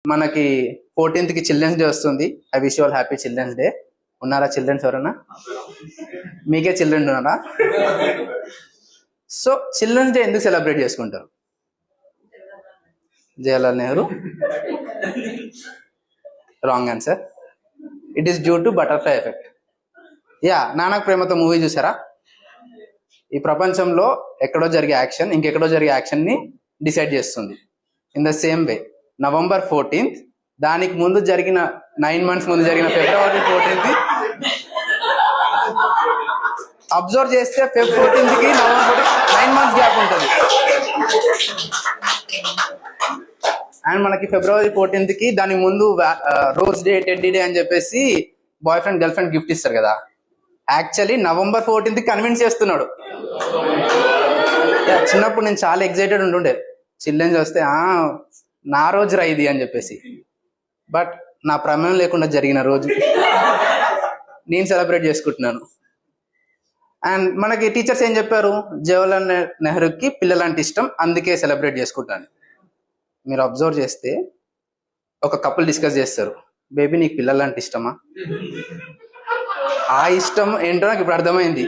మనకి 14th కి children's day వస్తుంది. I wish you all happy children's day. ఉన్నారా చిల్డ్రన్స్ ఎవరన్నా? మీకే చిల్డ్రన్ ఉన్నారా? సో చిల్డ్రన్స్ డే ఎందుకు సెలబ్రేట్ చేసుకుంటారు? Jawaharlal Nehru. Wrong answer. It is due to butterfly effect. Ya, నానక్ ప్రేమతో మూవీ చూసారా? ఈ ప్రపంచంలో ఎక్కడో జరిగే యాక్షన్ ఇంకెక్కడో జరిగే యాక్షన్ ని డిసైడ్ చేస్తుంది. In the same way November 14th దానికి ముందు జరిగిన 9 months ముందు జరిగిన February 14th అబ్జర్వ్ చేస్తే Feb 14th కి November 9 months గ్యాప్ ఉంటుంది. అండ్ మనకి February 14th కి దానికి ముందు రోజ్ డే, టెడ్డీ డే అని చెప్పేసి boy friend girl friend gift ఇస్తారు కదా. యాక్చువల్లీ November 14th కన్విన్స్ చేస్తున్నాడు. చిన్నప్పుడు నేను చాలా ఎక్సైటెడ్ ఉంటుండే, చిల్డ్రన్స్ వస్తే నా రోజు రా ఇది అని చెప్పేసి. బట్ నా ప్రమేయం లేకుండా జరిగిన రోజు నేను సెలబ్రేట్ చేసుకుంటున్నాను. అండ్ మనకి టీచర్స్ ఏం చెప్పారు? జవహర్లాల్ నెహ్రూకి పిల్లలంటే ఇష్టం, అందుకే సెలబ్రేట్ చేసుకుంటాను. మీరు అబ్జర్వ్ చేస్తే ఒక కపుల్ డిస్కస్ చేస్తారు, బేబీ నీకు పిల్లలంటే ఇష్టమా? ఆ ఇష్టం ఏంటో నాకు ఇప్పుడు అర్థమైంది.